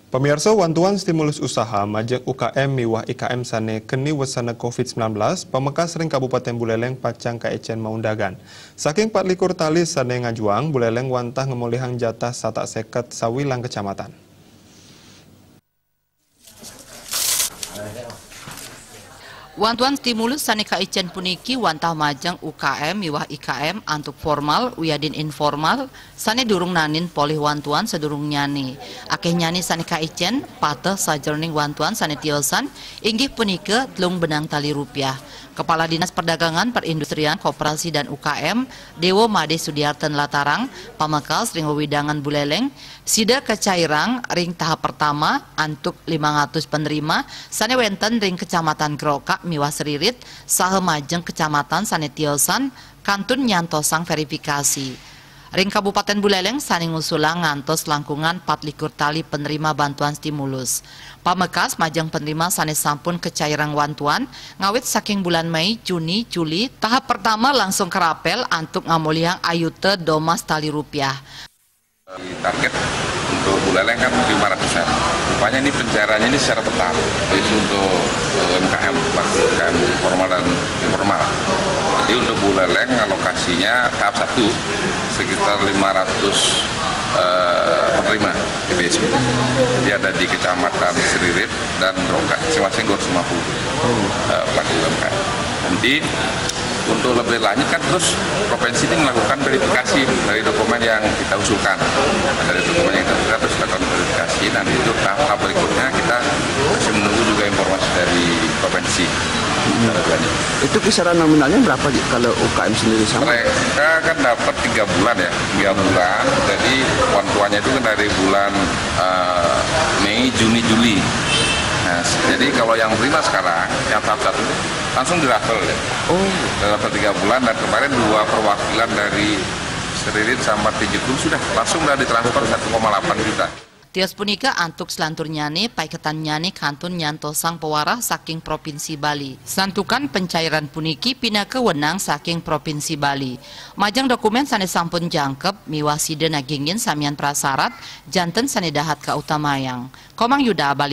Pemirsa, wantuan stimulus usaha majeng UKM miwah IKM sane keni wesana COVID-19, Pamekas Ring Kabupaten Buleleng pacang ka Ecen Maundagan. Saking 24 tali sane ngajuang, Buleleng wantah ngemulihang jatah satak seket sawilang kecamatan. Wantuan stimulus sane ka Ecen puniki wantah majang UKM miwah IKM antuk formal uyadin informal sane durung nanin polih wantuan sedurung nyani. Akeh nyani sane ka Ecen pateh sajroning wantuan sane tiosan inggih punike 3 benang tali rupiah. Kepala Dinas Perdagangan, Perindustrian, Koperasi dan UKM Dewo Made Sudiarten Latarang, Pamekas Ring Wewidangan Buleleng, sida kecairang ring tahap pertama antuk 500 penerima sane wenten ring Kecamatan Groka miwah Seririt saha majeng Kecamatan sane tiosan kantun nyantosang verifikasi. Ring Kabupaten Buleleng sane ngusulang ngantos langkungan 24 tali penerima bantuan stimulus. Pamekas majeng penerima sane sampun kecairang wantuan ngawit saking bulan Mei, Juni, Juli tahap pertama langsung kerapel antuk ngamulihang ayute domas tali rupiah. Target untuk Buleleng kan 500-an. Rupanya ini pencairannya ini secara bertahap. Itu untuk UMKM, UMKM formal dan informal. Jadi untuk Buleleng alokasinya tahap 1 sekitar 500 penerima DBSB. Jadi ada di Kecamatan Seririt dan Roka, masing-masing 250 pelaku UMKM. Nanti untuk lebih lanjut kan terus provinsi ini melakukan verifikasi dari dokumen yang kita usulkan. Dari dokumen yang kita terus lakukan verifikasi dan itu tahap berikutnya kita masih menunggu juga informasi dari provinsi. Itu kisaran nominalnya berapa kalau UKM sendiri sama? Mereka kan dapat 3 bulan ya, 3 bulan. Jadi bantuannya itu kan dari bulan Mei, Juni, Juli. Nah, jadi kalau yang terima sekarang, yang tahap 1 langsung dirafel ya. Dalam 3 bulan dan kemarin 2 perwakilan dari Seririt sama Tijekum sudah langsung ditransfer 1,8 juta. Tios punika antuk selantur nyane paiketan nyane kantun nyantosang pewarah saking Provinsi Bali. Santukan pencairan puniki pina kewenang saking Provinsi Bali. Majang dokumen sane sampun jangkep miwah sida nagingin samian prasarat janten sane dahat ka utamayang. Komang Yuda Bali.